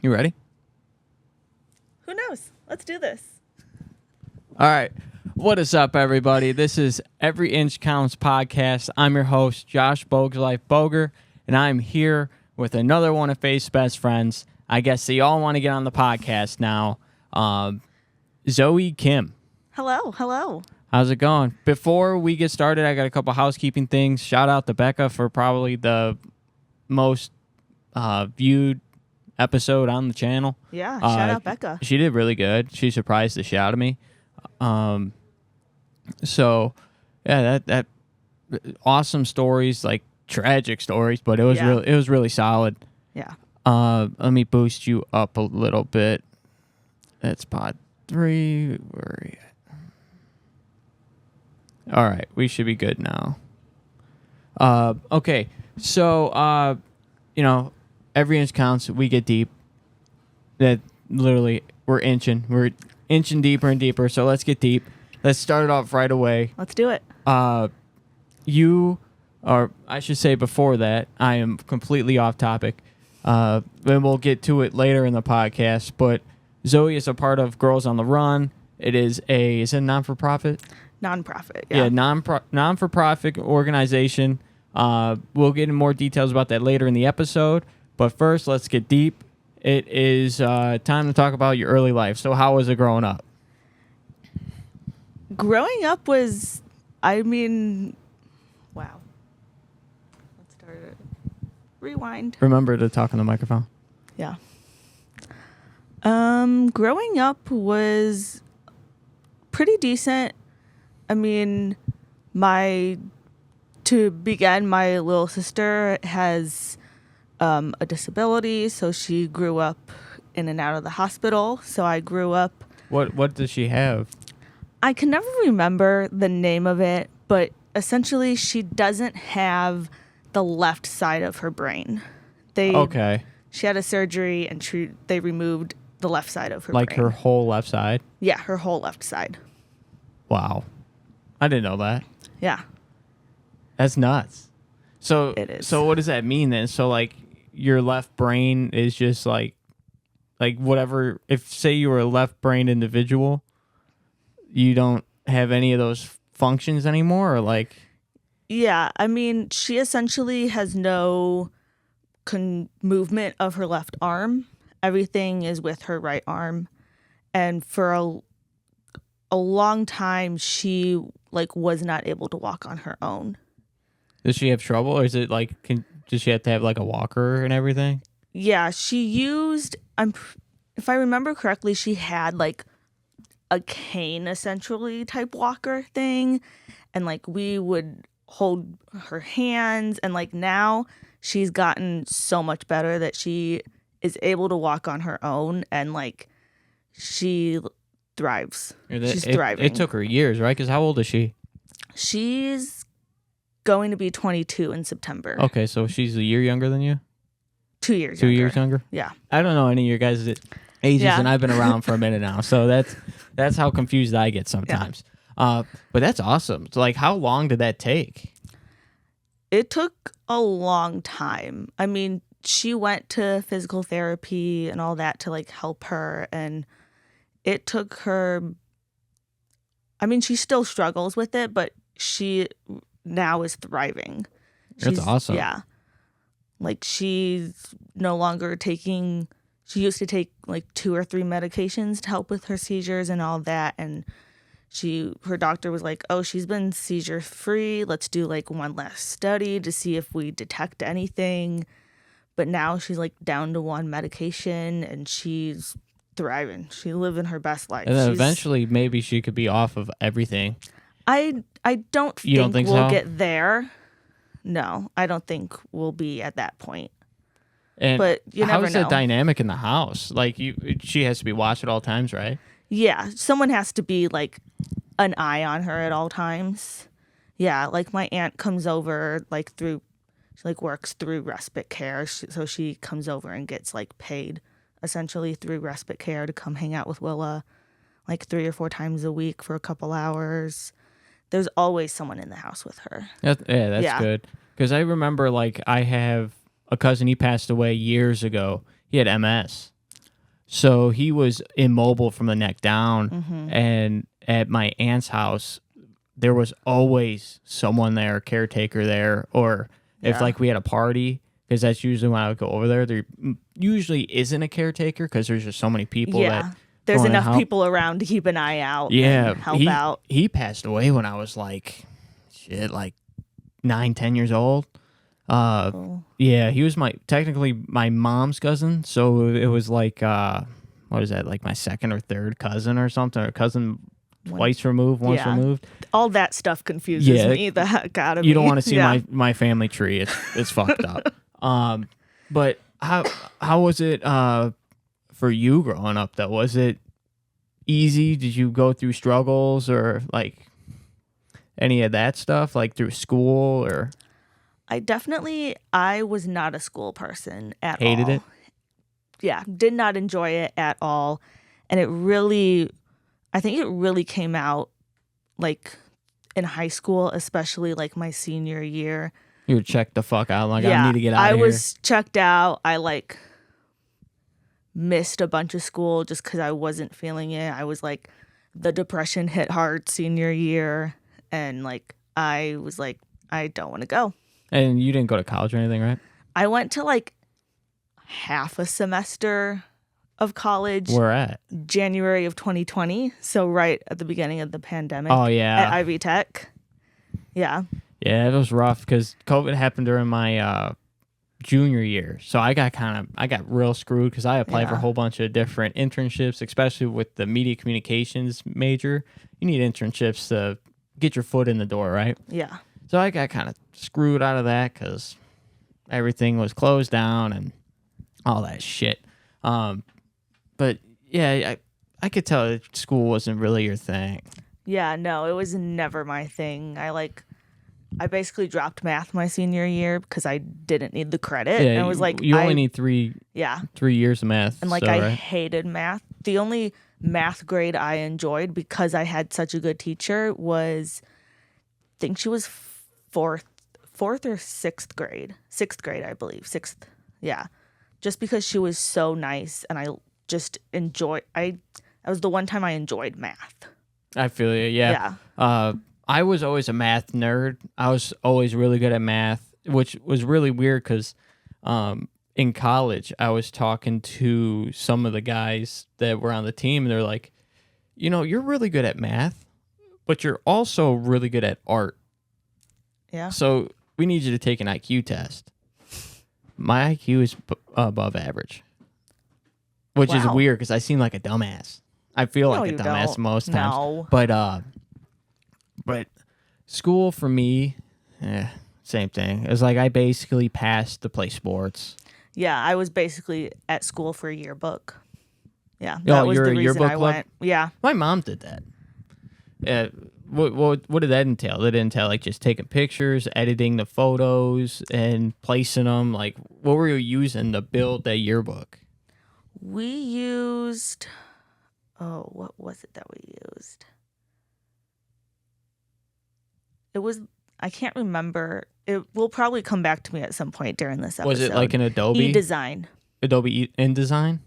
You ready? Who knows? Let's do this. All right. What is up, everybody? This is Every Inch Counts podcast. I'm your host, Josh Bogslife Boger, and I'm here with another one of Faith's best friends. I guess they all want to get on the podcast now. Zoe Kim. Hello. How's it going? Before we get started, I got a couple housekeeping things. Shout out to Becca for probably the most viewed episode on the channel. Yeah, shout out Becca. She did really good. She surprised the shit out of me. So yeah, that awesome stories, like tragic stories, but it was really solid. Yeah. Let me boost you up a little bit. That's pod 3. Where are you at? All right, we should be good now. Okay, so every inch counts. We get deep. That literally we're inching deeper and deeper. So let's get deep. Let's start it off right away. Let's do it. I should say before that, I am completely off topic. And we'll get to it later in the podcast. But Zoe is a part of Girls on the Run. Is it a non-for-profit? Non-profit. Yeah. Non-for-profit organization. We'll get into more details about that later in the episode. But first, let's get deep. It is time to talk about your early life. So how was it growing up? Growing up was, wow. Let's start it. Rewind. Remember to talk on the microphone. Yeah. Growing up was pretty decent. I mean, my little sister has a disability, so she grew up in and out of the hospital. So I grew up. What does she have? I can never remember the name of it, but essentially she doesn't have the left side of her brain. Okay. She had a surgery and they removed the left side of her brain. Like her whole left side? Yeah, her whole left side. Wow. I didn't know that. Yeah. That's nuts. So it is. So what does that mean then? So like your left brain is just like whatever, if say you were a left-brained individual, you don't have any of those functions anymore, or like? Yeah, I mean, she essentially has no movement of her left arm. Everything is with her right arm. And for a long time, she was not able to walk on her own. Does she have trouble, or is it does she have to have like a walker and everything? Yeah, she used, if I remember correctly, she had a cane essentially type walker thing, and we would hold her hands, and now she's gotten so much better that she is able to walk on her own, and she thrives. She's thriving. It took her years, right? Because how old is she? She's going to be 22 in September. Okay, so she's a year younger than you? 2 years 2 younger. years younger? Yeah. I don't know any of your guys' ages, Yeah. and I've been around for a minute now, so that's how confused I get sometimes. Yeah. But that's awesome. So, how long did that take? It took a long time. I mean, she went to physical therapy and all that to help her, and it took her. I mean, she still struggles with it, but she now is thriving. That's awesome. Yeah. She's no longer taking. She used to take 2 or 3 medications to help with her seizures and all that, and her doctor was like, "Oh, she's been seizure free. Let's do one last study to see if we detect anything." But now she's down to 1 medication, and she's thriving. She's living her best life. And then eventually, maybe she could be off of everything. I don't You don't think we'll so? get there. No, I don't think we'll be at that point. But you never know. How is the dynamic in the house? She has to be watched at all times, right? Yeah, someone has to be an eye on her at all times. Yeah, my aunt comes over through, she works through respite care, so she comes over and gets paid essentially through respite care to come hang out with Willa 3 or 4 times a week for a couple hours. There's always someone in the house with her. That's good. Because I remember I have a cousin, he passed away years ago. He had MS. So he was immobile from the neck down. Mm-hmm. And at my aunt's house, there was always someone there, caretaker there, or if Yeah. like we had a party, because that's usually when I would go over there. There usually isn't a caretaker because there's just so many people Yeah. that There's go in and enough help. people around to keep an eye out Yeah, and help out. He passed away when I was like, like 9, 10 years old. Oh. Yeah, he was technically my mom's cousin, so it was like what is that, like my second or third cousin or something, or cousin twice removed, once Yeah. removed. All that stuff confuses Yeah. me the heck out of me. You don't want to see Yeah. my family tree. It's fucked up. But how was it for you growing up though? Was it easy? Did you go through struggles or like any of that stuff, like through school, or I was not a school person at all. hated it? Yeah, did not enjoy it at all. And I think it really came out like in high school, especially like my senior year. You were checked the fuck out. Like, yeah, I need to get out I of here. was checked out. I like missed a bunch of school just because I wasn't feeling it. I was like, the depression hit hard senior year. And like, I was like, I don't want to go. And you didn't go to college or anything, right? I went to like half a semester of college, Where at? January of 2020. So right at the beginning of the pandemic Oh, yeah. at Ivy Tech. Yeah. Yeah, it was rough because COVID happened during my junior year. So I got real screwed because I applied for a Yeah. whole bunch of different internships, especially with the media communications major. You need internships to get your foot in the door, right? Yeah. So I got kind of screwed out of that because everything was closed down and all that shit. But yeah, I could tell that school wasn't really your thing. Yeah, no, it was never my thing. I basically dropped math my senior year because I didn't need the credit. Yeah, and I was like, you only need 3 yeah. 3 years of math. And like, so, I right? hated math. The only math grade I enjoyed because I had such a good teacher was, I think she was fourth or sixth grade, I believe. Sixth. Yeah. Just because she was so nice and I just that was the one time I enjoyed math. I feel you. Yeah. I was always a math nerd. I was always really good at math, which was really weird because in college, I was talking to some of the guys that were on the team, and they're like, you're really good at math, but you're also really good at art. Yeah. So we need you to take an IQ test. My IQ is above average, which is Wow. weird because I seem like a dumbass. I feel No, like a you dumbass don't. most times. No. But school for me, same thing. It was like I basically passed to play sports. Yeah, I was basically at school for a yearbook. Yeah, Oh, that was you're the a reason yearbook I club? went. Yeah, My mom did that. What did that entail? Did it entail like just taking pictures, editing the photos, and placing them? Like, what were you using to build that yearbook? we used. Oh, what was it that we used? It was. I can't remember. It will probably come back to me at some point during this episode. Was it like an Adobe? eDesign? Adobe InDesign?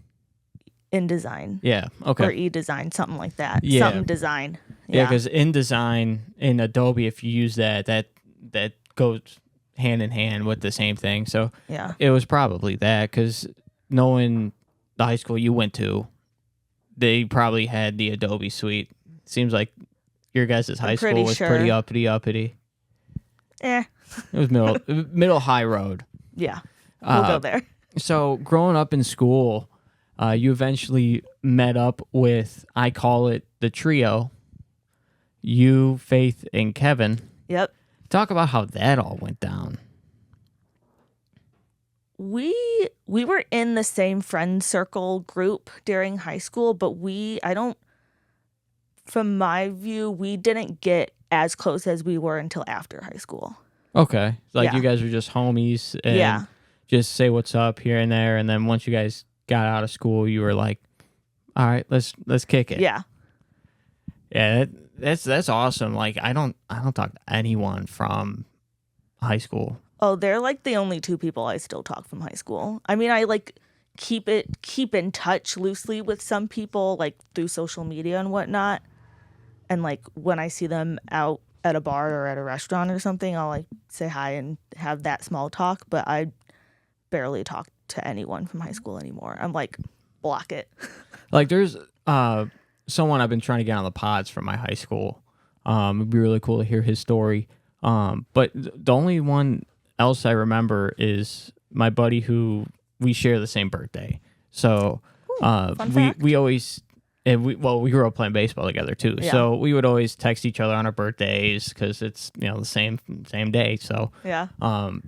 InDesign. Yeah. Or Okay. eDesign, something like that. Yeah. Something design. Yeah, because InDesign in Adobe, if you use that goes hand in hand with the same thing. So Yeah. it was probably that because knowing the high school you went to, they probably had the Adobe suite. Seems like your guys' high school pretty was sure. pretty uppity. Eh. It was middle high road. Yeah. We'll go there. So growing up in school, you eventually met up with, I call it the trio, you, Faith, and Kevin. Yep. Talk about how that all went down. We were in the same friend circle group during high school, but from my view, we didn't get as close as we were until after high school. Okay. Like Yeah. you guys were just homies and Yeah. just say what's up here and there. And then once you guys got out of school, you were like, all right, let's kick it. Yeah. Yeah. That's awesome. Like I don't talk to anyone from high school. Oh, they're like the only two people I still talk from high school. I mean, I like keep in touch loosely with some people, like through social media and whatnot. And like when I see them out at a bar or at a restaurant or something, I'll like say hi and have that small talk. But I barely talk to anyone from high school anymore. I'm like, block it. Like there's someone I've been trying to get on the pods from my high school. It'd be really cool to hear his story. But the only one else I remember is my buddy who we share the same birthday. So Fun fact. we always we grew up playing baseball together too. Yeah. So we would always text each other on our birthdays because it's the same day. So Yeah.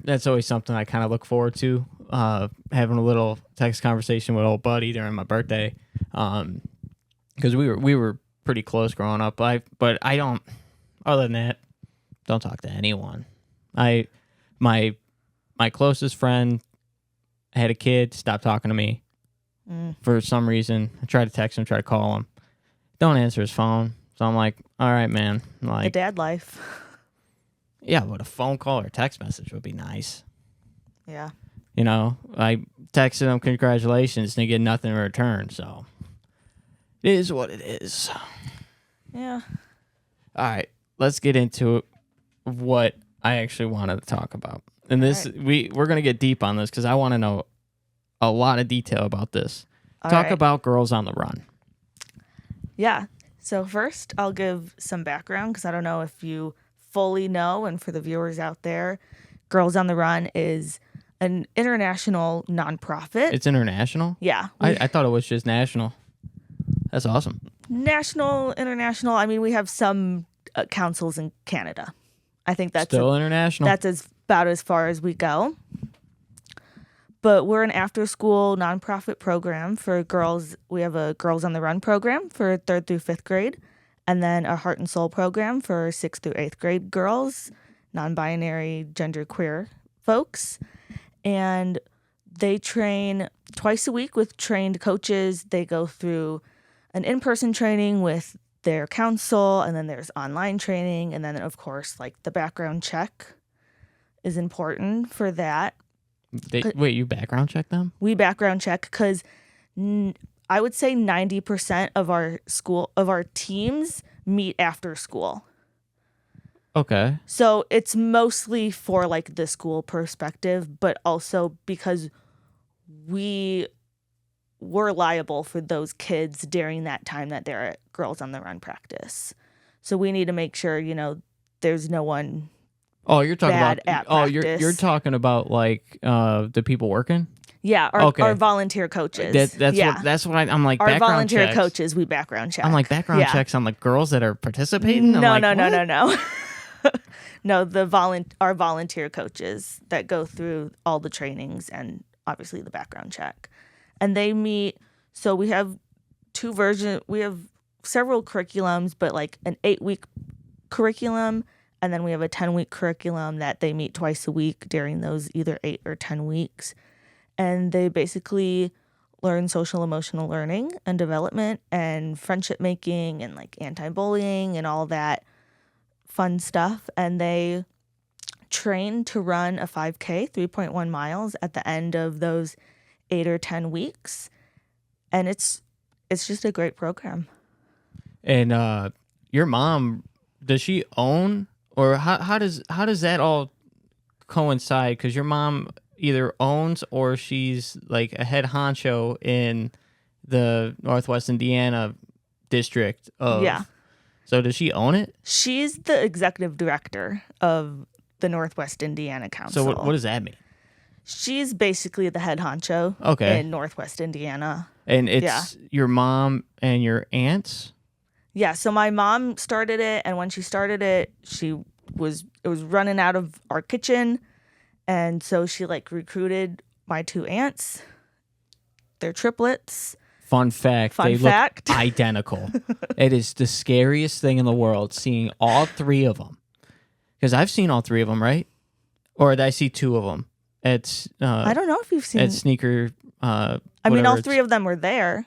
that's always something I kind of look forward to. Having a little text conversation with old buddy during my birthday. Because we were pretty close growing up. But I don't. Other than that, don't talk to anyone. My closest friend had a kid, stopped talking to me for some reason. I tried to text him, tried to call him. Don't answer his phone. So I'm like, all right, man. The Like, dad life. yeah, but a phone call or a text message would be nice. Yeah. I texted him congratulations and he get nothing in return. So it is what it is. Yeah. All right, let's get into what I actually wanted to talk about. And this we're gonna get deep on this because I want to know a lot of detail about this. All Talk right. about Girls on the Run. Yeah. So first, I'll give some background because I don't know if you fully know, and for the viewers out there, Girls on the Run is an international nonprofit. It's international. Yeah. I thought it was just national. That's awesome. National, international. I mean, we have some councils in Canada. I think that's Still international. about as far as we go. But we're an after-school nonprofit program for girls. We have a Girls on the Run program for 3rd through 5th grade, and then a Heart and Soul program for 6th through 8th grade girls, non-binary, genderqueer folks. And they train twice a week with trained coaches. They go through an in-person training with their council, and then there's online training, and then of course like the background check is important for that. Wait, you background check them? We background check because I would say 90% of our teams meet after school. Okay. So it's mostly for like the school perspective, but also because we're liable for those kids during that time that they're at Girls on the Run practice. So we need to make sure, there's no one. Oh, you're talking Bad about. at Oh, you're practice. talking about like the people working. Yeah, Okay. our volunteer coaches. That's what I'm like. Our background volunteer checks. coaches, we background check. I'm like background Yeah. checks on like girls that are participating. I'm No, like, no, no, what? no, no. No, our volunteer coaches that go through all the trainings and obviously the background check. And they meet, so we have we have several curriculums, but like an 8-week curriculum, and then we have a 10-week curriculum that they meet twice a week during those either 8 or 10 weeks. And they basically learn social emotional learning and development and friendship making and like anti-bullying and all that fun stuff. And they train to run a 5K, 3.1 miles at the end of those 8 or 10 weeks. And it's just a great program. And your mom, does she own, or how does that all coincide? Because your mom either owns or she's like a head honcho in the Northwest Indiana district of. Yeah. So does she own it? She's the executive director of the Northwest Indiana Council. So what does that mean? She's basically the head honcho Okay. in Northwest Indiana. And it's your mom and your aunts? Yeah, so my mom started it, and when she started it, it was running out of our kitchen, and so she like recruited my 2 aunts. They're triplets. Fun fact, Fun they fact. look identical. It is the scariest thing in the world seeing all 3 of them. Because I've seen all 3 of them, right? Or did I see 2 of them? It's I don't know if you've seen. at sneaker. I mean, all whatever 3 of them were there.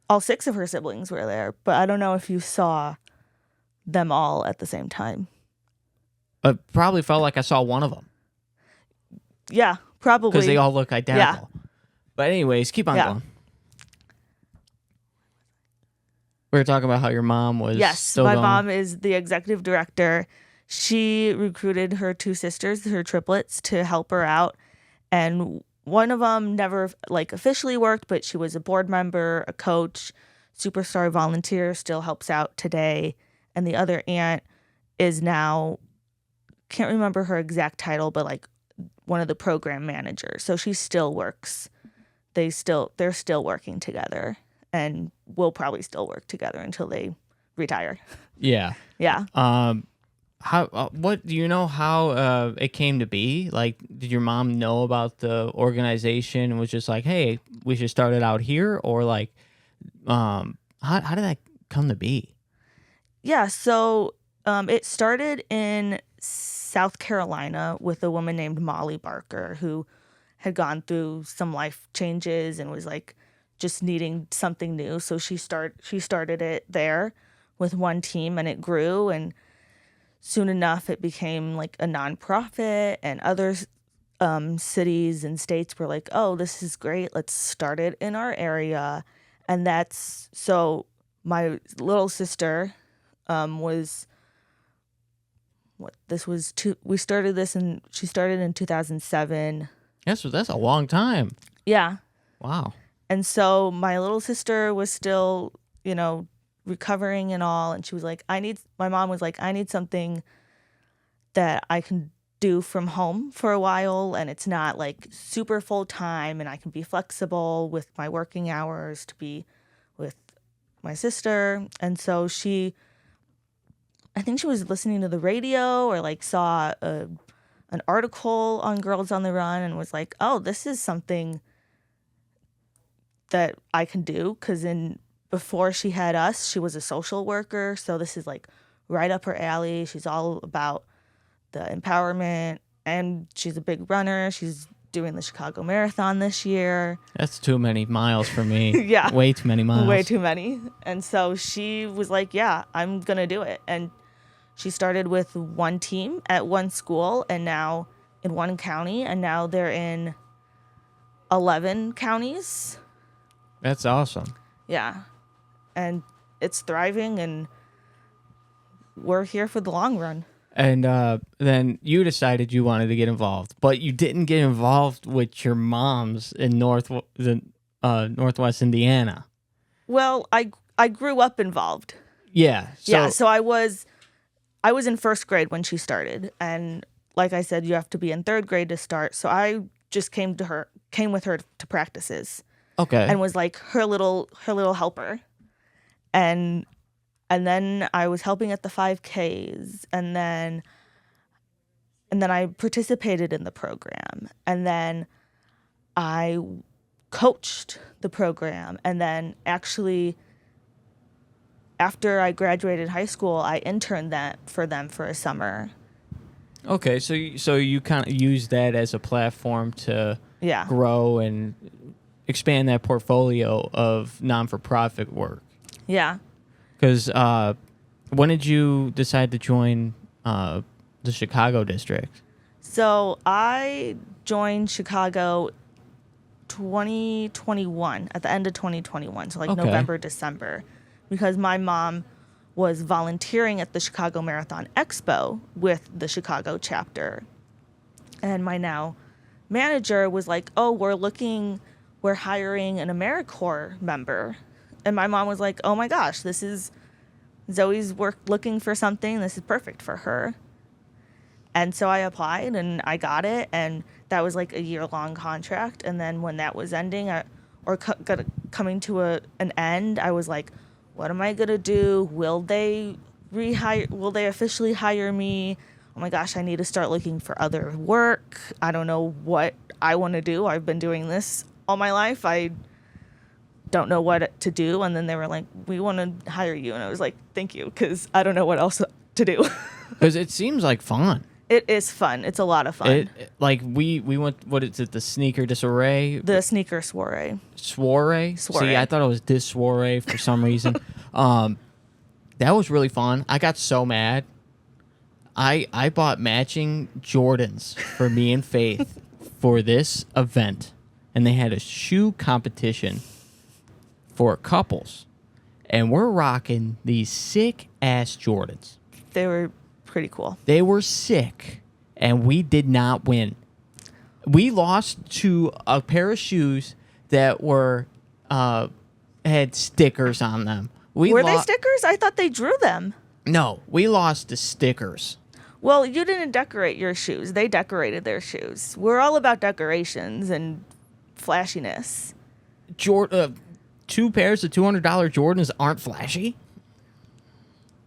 All 6 of her siblings were there, but I don't know if you saw them all at the same time. It probably felt like I saw one of them Yeah, probably. because they all look identical. But anyways, keep on Yeah. going. We were talking about how your mom was Yes, still my going. mom is the executive director. She recruited her two sisters, her triplets, to help her out. And one of them never like officially worked, but she was a board member, a coach, superstar volunteer, still helps out today. And the other aunt is now, can't remember her exact title, but like one of the program managers. So she still works. They're still working together and will probably still work together until they retire. Yeah. Yeah. How? What do you know? How it came to be? Like, did your mom know about the organization and was just like, "Hey, we should start it out here," or like, how did that come to be? Yeah. So it started in South Carolina with a woman named Molly Barker who had gone through some life changes and was like just needing something new. So she started it there with one team, and it grew, and soon enough it became like a nonprofit, and other cities and states were like, oh, this is great, let's start it in our area. And that's so my little sister was what this was two we started this and she started in 2007. That's a long time. Yeah. Wow. And so my little sister was still, recovering and all. And she was like, my mom was like, I need something that I can do from home for a while. And it's not like super full time. And I can be flexible with my working hours to be with my sister. And so I think she was listening to the radio or like saw an article on Girls on the Run and was like, oh, this is something that I can do, because before she had us, she was a social worker, so this is like right up her alley. She's all about the empowerment, and she's a big runner. She's doing the Chicago Marathon this year. That's too many miles for me. Yeah. Way too many miles. Way too many. And so she was like, yeah, I'm going to do it. And she started with one team at one school and now in one county, and now they're in 11 counties. That's awesome. Yeah. And it's thriving, and we're here for the long run. And then you decided you wanted to get involved, but you didn't get involved with your mom's in Northwest Indiana. Well, I grew up involved. Yeah. So I was in first grade when she started, and like I said, you have to be in third grade to start. So I just came with her to practices. Okay. And was like her little helper. And then I was helping at the 5Ks, and then I participated in the program, and then I coached the program, and then actually after I graduated high school, I interned for them for a summer. Okay, so you kind of use that as a platform to grow and expand that portfolio of non-for-profit work. Yeah. Because when did you decide to join the Chicago district? So I joined Chicago 2021, at the end of 2021, so like November, December, because my mom was volunteering at the Chicago Marathon Expo with the Chicago chapter. And my now manager was like, oh, we're hiring an AmeriCorps member. And my mom was like, oh my gosh, this is Zoe's looking for something. This is perfect for her. And so I applied and I got it. And that was like a year-long contract. And then when that was ending coming to an end, I was like, what am I going to do? Will they officially hire me? Oh my gosh, I need to start looking for other work. I don't know what I want to do. I've been doing this all my life. I don't know what to do. And then they were like, we want to hire you. And I was like, thank you, because I don't know what else to do. Because it seems like fun. It is fun. It's a lot of fun. We went, what is it, the sneaker disarray? The sneaker soiree. Soiree? See, I thought it was dissoiree for some reason. That was really fun. I got so mad. I bought matching Jordans for me and Faith for this event. and they had a shoe competition for couples. And we're rocking these sick-ass Jordans. They were pretty cool. They were sick, and we did not win. We lost to a pair of shoes that were had stickers on them. Were they stickers? I thought they drew them. No, we lost to stickers. Well, you didn't decorate your shoes. They decorated their shoes. We're all about decorations and flashiness. Two pairs of $200 Jordans aren't flashy.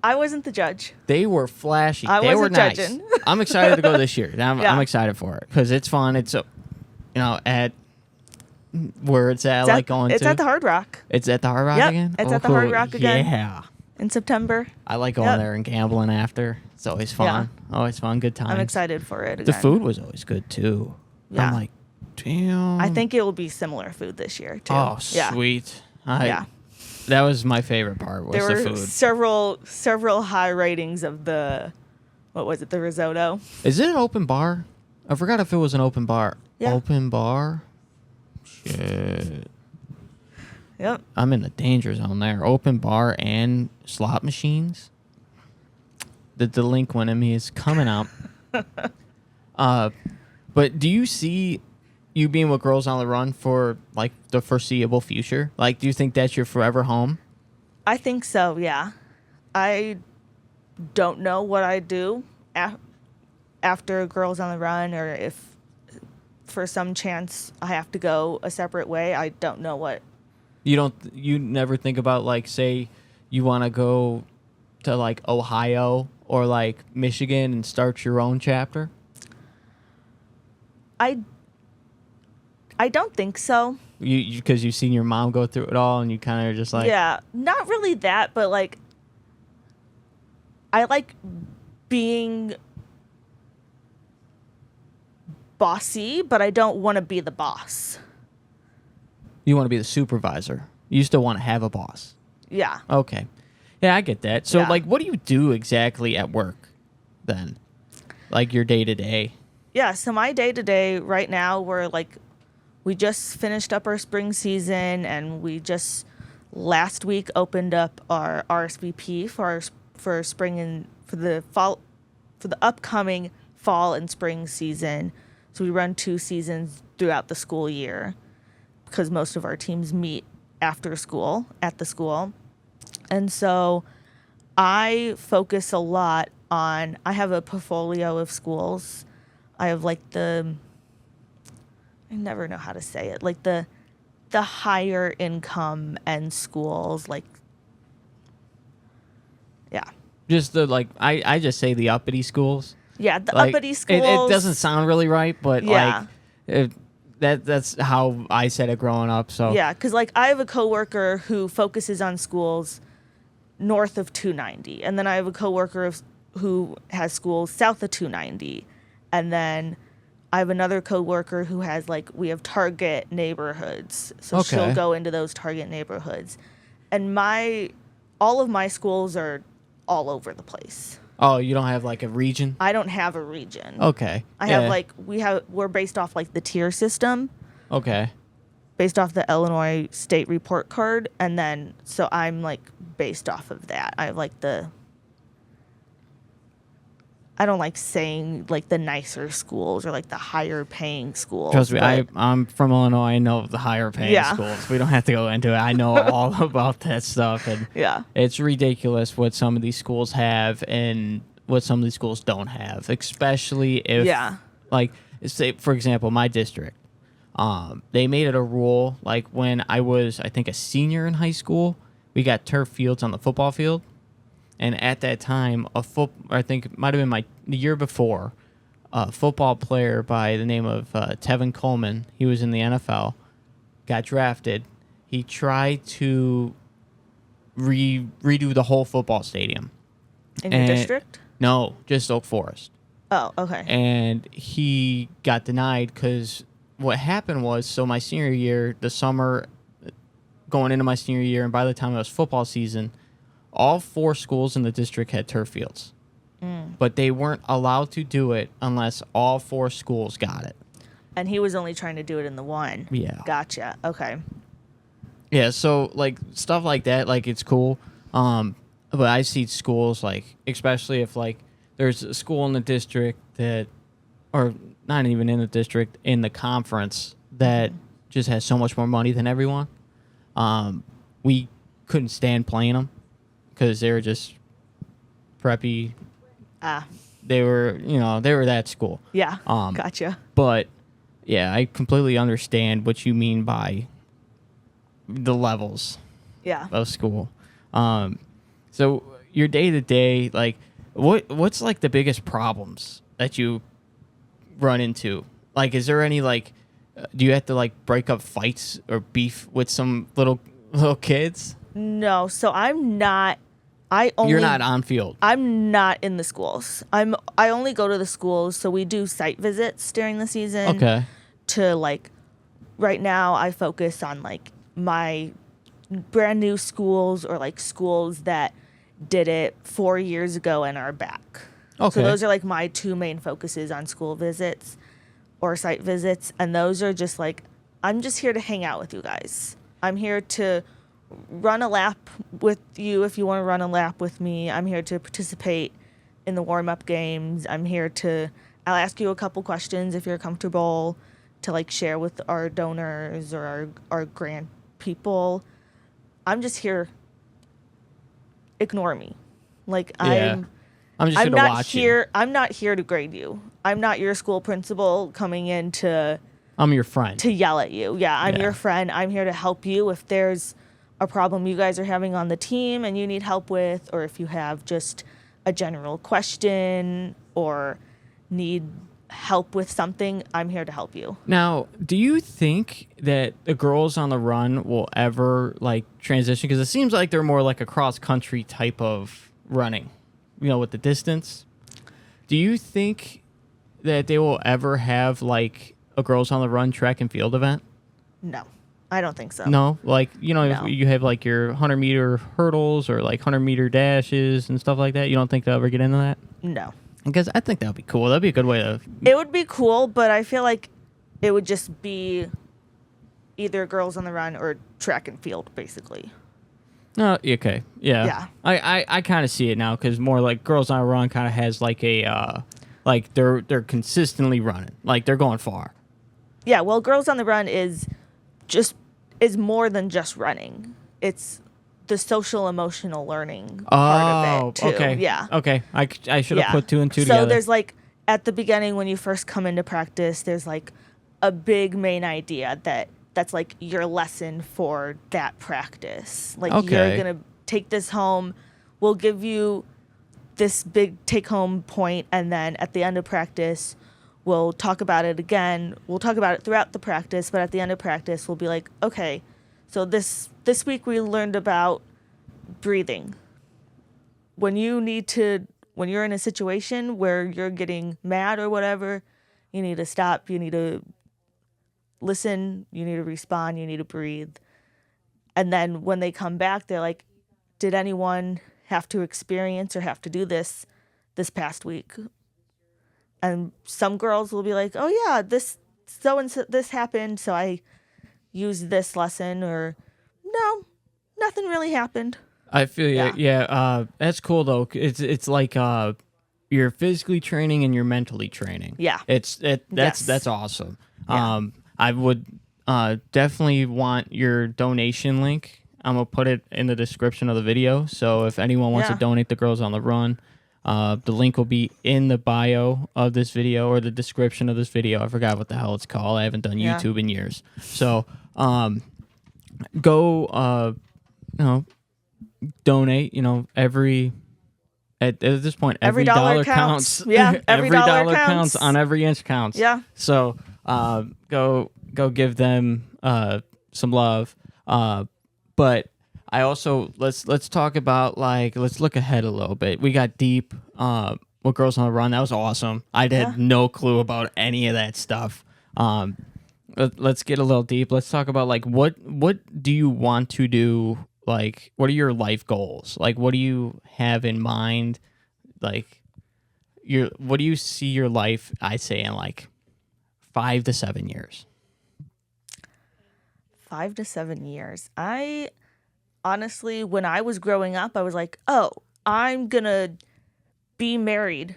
I wasn't the judge. They were flashy. I They were wasn't nice. judging. I'm excited to go this year. Yeah. I'm excited for it because it's fun. It's at where it's at. It's at the Hard Rock It's at the Hard Rock Yep, again. it's at the Hard Rock again. Yeah, in September. I like going Yep. there and gambling after. It's always fun. Always fun. Good times. I'm excited for it again. The food was always good too. Yeah. I'm like, damn. I think it will be similar food this year too. Oh, yeah. sweet. Yeah. That was my favorite part. Was There the were food? several high ratings of the, what was it, the risotto. Is it an open bar? I forgot if it was an open bar. Yeah. Open bar? Shit. Yep. I'm in the danger zone there. Open bar and slot machines. The delinquent in me is coming up. But do you see you being with Girls on the Run for like the foreseeable future? Like, do you think that's your forever home? I think so, yeah. I don't know what I'd do after Girls on the Run, or if for some chance I have to go a separate way. I don't know what. You never think about, like, say you want to go to like Ohio or like Michigan and start your own chapter? I don't think so. Because you've seen your mom go through it all, and you kind of are just like, Yeah, not really that, but like I like being bossy, but I don't want to be the boss. you want to be the supervisor. You still want to have a boss. Yeah. Okay. Yeah, I get that. So, Yeah. like, what do you do exactly at work then? Like, your day-to-day? Yeah, so my day-to-day right now, we just finished up our spring season, and we just last week opened up our RSVP for spring and for the upcoming fall and spring season. So we run 2 seasons throughout the school year because most of our teams meet after school at the school. And so I focus a lot on, I have a portfolio of schools. I have I never know how to say it, like the higher income end schools, yeah. Just I just say the uppity schools. Yeah, the Like, uppity schools. It doesn't sound really right, but Yeah. that's how I said it growing up. So Yeah, because I have a coworker who focuses on schools north of 290, and then I have a coworker who has schools south of 290, and then I have another coworker who has we have target neighborhoods, so Okay. she'll go into those target neighborhoods, and all of my schools are all over the place. Oh, you don't have like a region? I don't have a region. Okay. I Yeah. have we're based off the tier system. Okay. Based off the Illinois state report card, and then so I'm based off of that. I have I don't like saying the nicer schools or the higher paying schools. Trust me, but I'm from Illinois. I know the higher paying Yeah. schools. We don't have to go into it. I know all about that stuff, and yeah, it's ridiculous what some of these schools have and what some of these schools don't have. Especially if, Yeah. say for example, my district, they made it a rule. When I was, I think, a senior in high school, we got turf fields on the football field. And at that time, I think it might have been the year before, a football player by the name of Tevin Coleman, he was in the NFL, got drafted. He tried to redo the whole football stadium. in your district. No, just Oak Forest. Oh, okay. And he got denied because what happened was, so my senior year, the summer going into my senior year, and by the time it was football season, all 4 schools in the district had turf fields. But they weren't allowed to do it unless all 4 schools got it. And he was only trying to do it in the one. Yeah. Gotcha. Okay. Yeah, so like stuff like that, like it's cool. But I see schools like, especially if like there's a school in the district that, or not even in the district, in the conference that just has so much more money than everyone. We couldn't stand playing them because they were just preppy. They were, they were that school. Yeah. Gotcha. But yeah, I completely understand what you mean by the levels Yeah. of school. So your day to day, like, what's like the biggest problems that you run into? Like, is there any like, do you have to like break up fights or beef with some little kids? No. So I'm not. You're not on field. I'm not in the schools. I only go to the schools, so we do site visits during the season. Okay. To like, right now I focus on like my brand new schools or like schools that did it 4 years ago and are back. Okay. So those are like my two main focuses on school visits or site visits, and those are just like, I'm just here to hang out with you guys. I'm here to run a lap with you if you want to run a lap with me. I'm here to participate in the warm-up games. I'll ask you a couple questions if you're comfortable to like share with our donors or our grant people. I'm just here. Ignore me. Like Yeah. I'm just here I'm to not watch here. you. I'm not here to grade you. I'm not your school principal coming in to I'm your friend. yell at you. Yeah, I'm Yeah. your friend. I'm here to help you if there's a problem you guys are having on the team and you need help with, or if you have just a general question or need help with something, I'm here to help you. Now, do you think that the girls on the run will ever like transition? Because it seems like they're more like a cross country type of running, with the distance. Do you think that they will ever have like a girls on the run track and field event? No, I don't think so. No, like No. if you have like your 100-meter hurdles or like 100-meter dashes and stuff like that. You don't think they'll ever get into that? No. Because I think that would be cool. That'd be a good way to. It would be cool, but I feel like it would just be either girls on the run or track and field, basically. No, okay, yeah. Yeah. I kind of see it now because more like girls on a run kind of has like a like they're consistently running, like they're going far. Yeah, well, girls on the run is more than just running. It's the social emotional learning part of it too. Okay. Yeah. Okay. I should have Yeah. put two and two so together. there's like at the beginning when you first come into practice, there's like a big main idea that's like your lesson for that practice. Like Okay. you're gonna take this home. We'll give you this big take home point, and then at the end of practice, we'll talk about it again. We'll talk about it throughout the practice, but at the end of practice, we'll be like, okay, so this week we learned about breathing. When you're in a situation where you're getting mad or whatever, you need to stop, you need to listen, you need to respond, you need to breathe. And then when they come back, they're like, did anyone have to experience or have to do this past week? And some girls will be like, oh yeah, this happened, so I used this lesson, or no, nothing really happened. I feel Yeah. yeah. That's cool though. It's like you're physically training and you're mentally training. Yeah. That's awesome. Yeah. I would definitely want your donation link. I'm gonna put it in the description of the video. So if anyone wants Yeah. to donate to Girls on the Run, the link will be in the bio of this video or the description of this video. I forgot what the hell it's called. I haven't done Yeah. YouTube in years. So go donate, every at this point every dollar counts. Yeah, every dollar counts. On every inch counts. Yeah. So go give them some love. But I also let's talk about let's look ahead a little bit. We got deep with Girls on the Run. That was awesome. I had no clue about any of that stuff. Let's get a little deep. Let's talk about what do you want to do? Like, what are your life goals? Like, what do you have in mind? Like, what do you see your life? I say in 5 to 7 years? 5 to 7 years. I honestly, when I was growing up, I was like, oh, I'm going to be married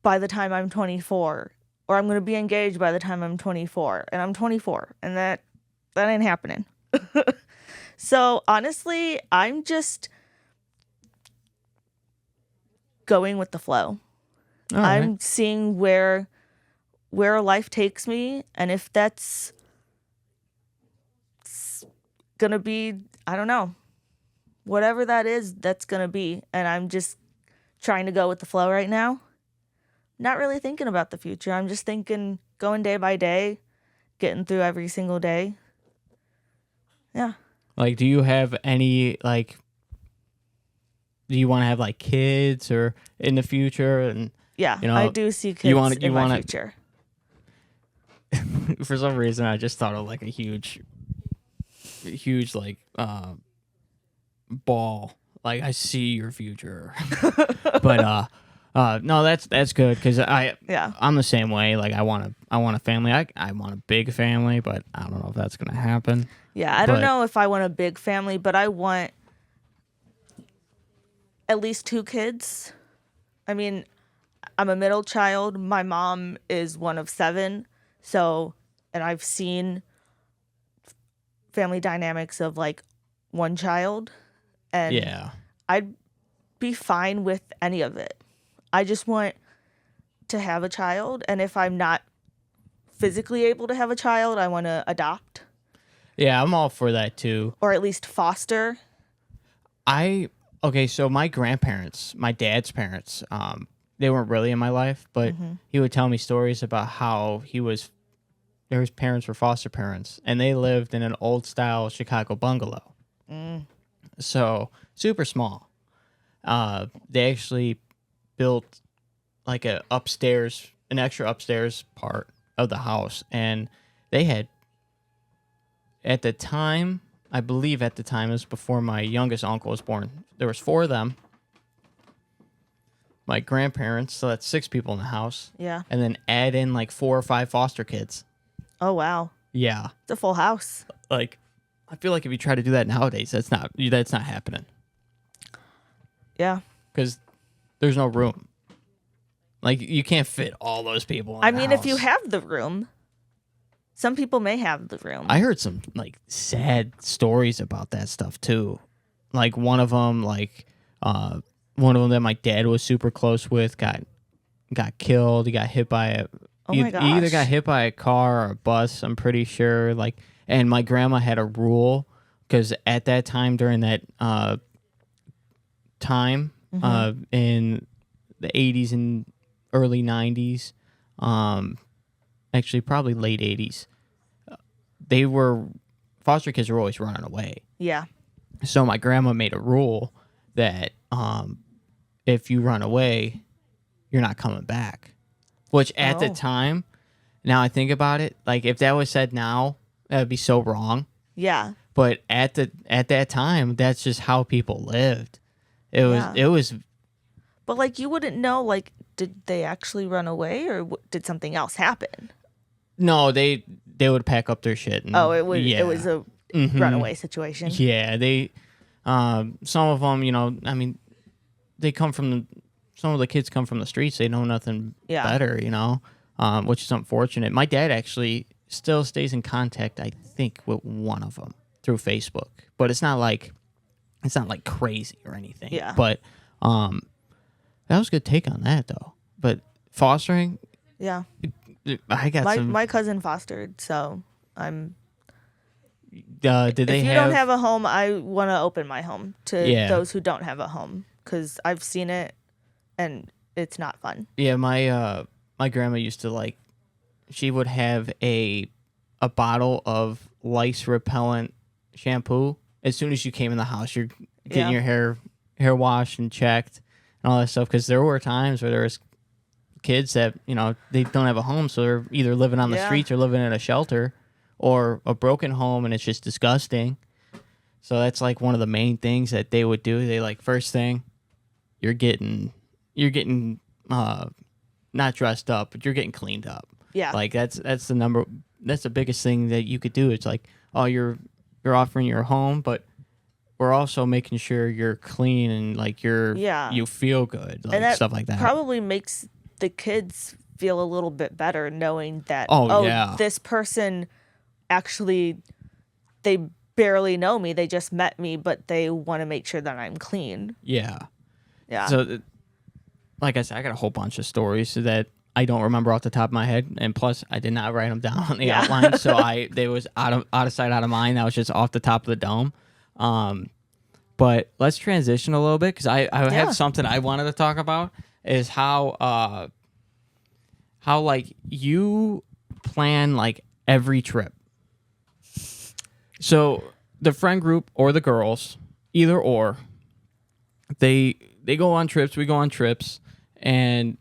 by the time I'm 24, or I'm going to be engaged by the time I'm 24, and I'm 24, and that ain't happening. So honestly, I'm just going with the flow. All right. I'm seeing where life takes me, and if that's gonna be, I don't know, whatever that is, that's gonna be, and I'm just trying to go with the flow right now. Not really thinking about the future. I'm just thinking, going day by day, getting through every single day. Yeah. Like, do you have any, like, do you want to have, like, kids or in the future? And Yeah, you know, I do see kids in my wanna- future. for some reason, I just thought of, like, a huge, like, ball. Like, I see your future. But, no, that's good, because Yeah. I'm the same way. Like, I want a family. I want a big family, but I don't know if that's gonna happen. Yeah, I don't But- know if I want a big family, but I want at least 2 kids. I mean, I'm a middle child. My mom is one of 7. So, and I've seen family dynamics of like one child, and Yeah. I'd be fine with any of it. I just want to have a child, and if I'm not physically able to have a child, I want to adopt Yeah, I'm all for that too. or at least foster. Okay, so my grandparents, my dad's parents, they weren't really in my life, but he would tell me stories about how his parents were foster parents, and they lived in an old style Chicago bungalow. So super small. They actually built like an extra upstairs part of the house, and they had, at the time, I believe at the time, it was before my youngest uncle was born. There was 4 of them. My grandparents, so that's 6 people in the house. Yeah. And then add in like 4 or 5 foster kids. Oh, wow. Yeah. It's a full house. Like, I feel like if you try to do that nowadays, that's not happening. Yeah. Because there's no room. Like, you can't fit all those people in I the mean, if you house. have the room, some people may have the room. I heard some like sad stories about that stuff too. Like one of them that my dad was super close with got killed. He got hit by Oh my he either gosh. got hit by a car or a bus. I'm pretty sure. Like, and my grandma had a rule, because at that time, during that time in the 80s and early 90s, actually probably late 80s, foster kids were always running away. Yeah. So my grandma made a rule that if you run away, you're not coming back. Which at the Oh. time, now I think about it, like if that was said now, that would be so wrong. Yeah. But at that time, that's just how people lived. Yeah. It was But like, you wouldn't know, like, did they actually run away, or did something else happen? no, they would pack up their shit. And, Oh, it was a Mhm. runaway situation. Yeah, they some of them, I mean, some of the kids come from the streets. They know nothing Yeah. better, which is unfortunate. My dad actually still stays in contact, I think, with one of them through Facebook, but it's not like crazy or anything. Yeah. But that was a good take on that though. But fostering, Yeah. I got some. My cousin fostered, so I'm. Did they If you don't have a home, I want to open my home to Yeah. those who don't have a home, because I've seen it, and it's not fun. Yeah, my grandma used to she would have a bottle of lice repellent shampoo. As soon as you came in the house, you're getting Yeah. your hair washed and checked and all that stuff. Because there were times where there was kids that they don't have a home, so they're either living on the Yeah. streets or living in a shelter or a broken home, and it's just disgusting. So that's like one of the main things that they would do. They first thing, you're getting not dressed up, but you're getting cleaned up. Yeah. Like that's the biggest thing that you could do. It's like, oh, you're offering your home, but we're also making sure you're clean and like you feel good, like and that stuff like that. probably makes the kids feel a little bit better knowing that Yeah. this person actually, they barely know me, they just met me, but they want to make sure that I'm clean. Yeah. Yeah. So like I said, I got a whole bunch of stories that I don't remember off the top of my head, and plus I did not write them down on the outline, so they was out of sight, out of mind. That was just off the top of the dome. But let's transition a little bit because I have something I wanted to talk about is how like you plan like every trip. So the friend group or the girls, either or, they go on trips, we go on trips, and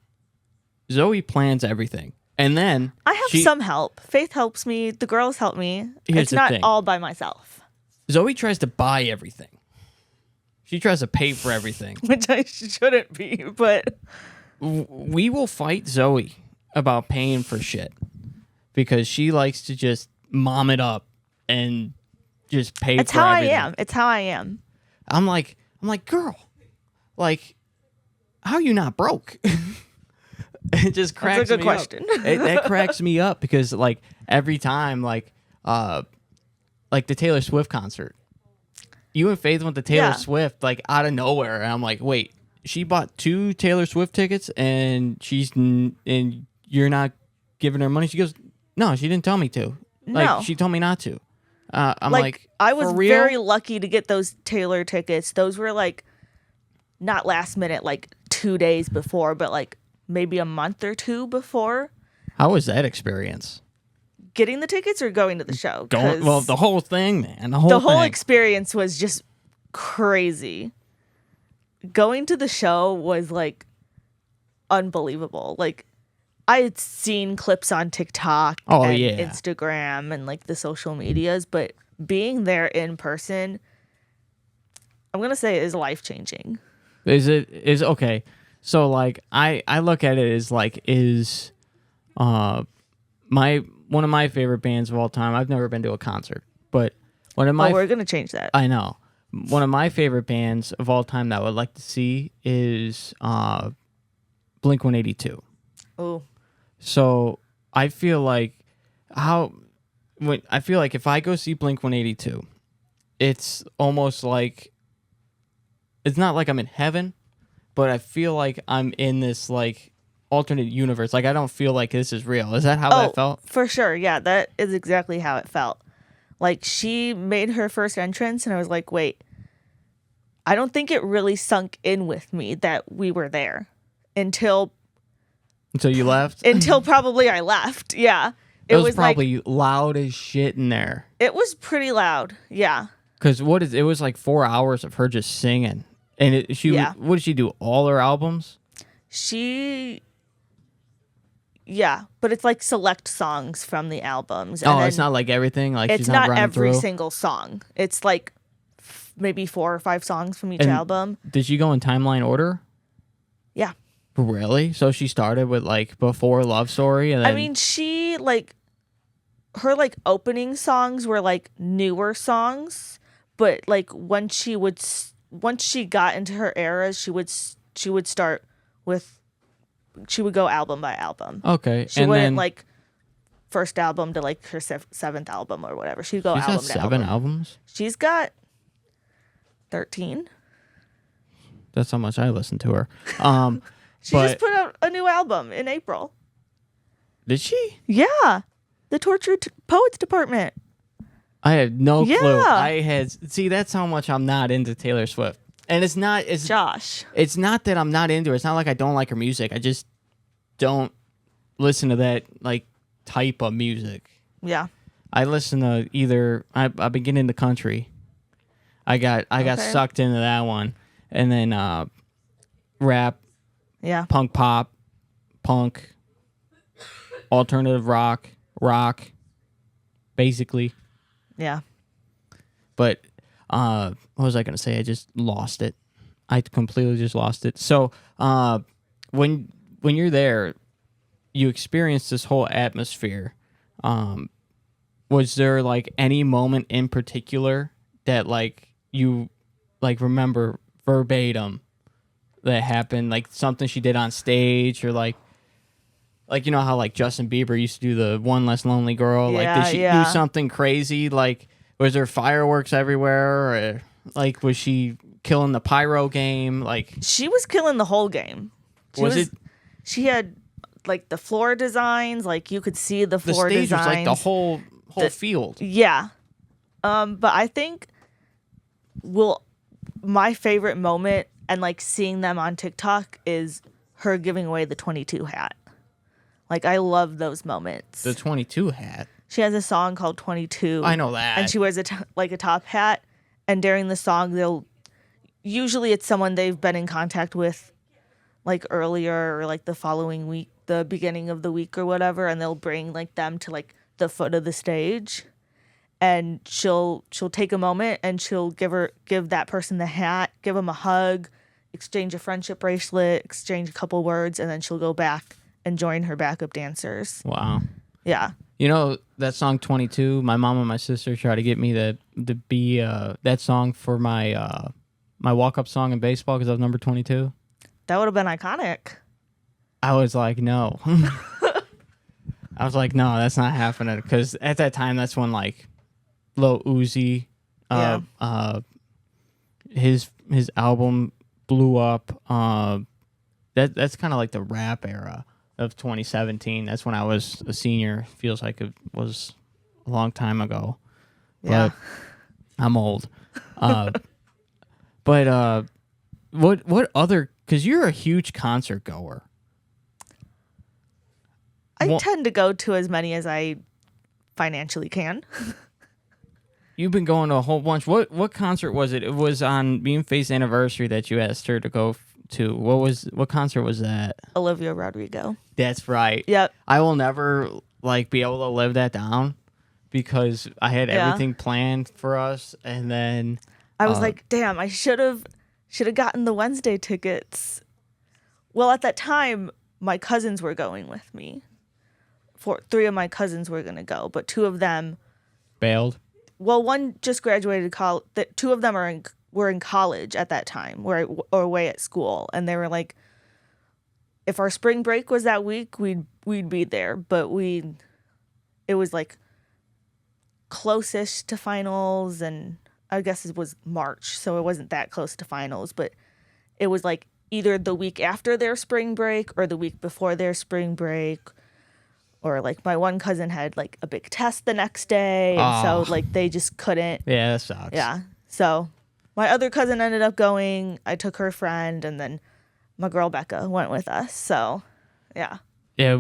Zoe plans everything. And then I have some help. Faith helps me. The girls help me. Here's it's the not thing. all by myself. Zoe tries to buy everything. She tries to pay for everything. Which I shouldn't be, but We will fight Zoe about paying for shit because she likes to just mom it up and just pay it's for how everything. I am. It's how I am. I'm like, girl, like, how you not broke? It just cracks That's a good me question. up. That cracks me up because like every time, like the Taylor Swift concert, you and Faith went to Taylor Swift like out of nowhere, and I'm like, wait, she bought 2 Taylor Swift tickets, and and you're not giving her money? She goes, no, she didn't tell me to. Like, No. she told me not to. I'm like, I was for real? very lucky to get those Taylor tickets. Those were like not last minute, like 2 days before, but like maybe a month or 2 before. How was that experience? Getting the tickets or going to the show? Well, the whole thing, man. The whole thing. Experience was just crazy. Going to the show was like unbelievable. Like I had seen clips on TikTok and Instagram and like the social medias, but being there in person, I'm going to say is life-changing. Is okay. So like I look at it as like one of my favorite bands of all time. I've never been to a concert, but one of my we're going to change that. I know. One of my favorite bands of all time that I would like to see is Blink-182. Oh. So I feel like if I go see Blink-182, it's almost like it's not like I'm in heaven, but I feel like I'm in this like alternate universe. Like I don't feel like this is real. Is that how that felt? For sure. Yeah, that is exactly how it felt. Like she made her first entrance and I was like, wait, I don't think it really sunk in with me that we were there until you left? Until probably I left. Yeah. It was probably like, loud as shit in there. It was pretty loud. Yeah. Because it was like 4 hours of her just singing. And what did she do? All her albums? Yeah, but it's like select songs from the albums. And it's not like everything. Like it's she's not running every through. single song. It's like maybe 4 or 5 songs from each album. Did she go in timeline order? Yeah. Really? So she started with like Before Love Story, and then... I mean, she like her like opening songs were like newer songs, but like once she got into her eras, she would start with. She would go album by album. Okay. She wouldn't like first album to like her 7th album or whatever. She'd go album to album. She's got 7 albums? She's got 13. That's how much I listen to her. She just put out a new album in April. Did she? Yeah. The Tortured Poets Department. I had no clue. Yeah. See, that's how much I'm not into Taylor Swift. And it's Josh. It's not that I'm not into her. It's not like I don't like her music. I just don't listen to that like type of music. Yeah. I listen to either I've been getting into country. I got sucked into that one. And then rap, punk pop, punk, alternative rock, basically. Yeah. But what was I going to say? I just lost it. I completely just lost it. So when you're there, you experienced this whole atmosphere. Was there like any moment in particular that like you like remember verbatim that happened, like something she did on stage, or like you know how like Justin Bieber used to do the One Less Lonely Girl? Like did she do something crazy? Like was there fireworks everywhere, or like was she killing the pyro game? Like she was killing the whole game. She had like the floor designs, like you could see the floor stage designs. was like the whole field. Yeah. But I think my favorite moment and like seeing them on TikTok is her giving away the 22 hat. Like I love those moments. The 22 hat. She has a song called 22. I know that. And she wears a top hat, and during the song usually it's someone they've been in contact with like earlier or like the following week, the beginning of the week or whatever, and they'll bring like them to like the foot of the stage, and she'll take a moment and she'll give that person the hat, give them a hug, exchange a friendship bracelet, exchange a couple words, and then she'll go back and join her backup dancers. Wow. Yeah. You know that song 22, my mom and my sister tried to get me to be that song for my my walk-up song in baseball because I was number 22. That would have been iconic. I was like, no. I was like, no, that's not happening. Because at that time, that's when like Lil Uzi, his album blew up. That's kind of like the rap era of 2017. That's when I was a senior. Feels like it was a long time ago. Yeah. But I'm old. But what other? Because you're a huge concert goer. I tend to go to as many as I financially can. You've been going to a whole bunch. What concert was it? It was on Me and Faith's anniversary that you asked her to go to. What concert was that? Olivia Rodrigo. That's right. Yep. I will never like be able to live that down because I had everything planned for us, and then I was like, damn, I should have gotten the Wednesday tickets. Well, at that time, my cousins were going with me. 3 of my cousins were going to go, but 2 of them bailed. Well, one just graduated college. 2 of them were in college at that time, or away at school, and they were like, if our spring break was that week, we'd be there, but it was like closest to finals, and I guess it was March, so it wasn't that close to finals, but it was like either the week after their spring break or the week before their spring break. Or like my one cousin had like a big test the next day, and so like they just couldn't. Yeah, that sucks. Yeah. So my other cousin ended up going. I took her friend, and then my girl Becca went with us. So yeah. Yeah,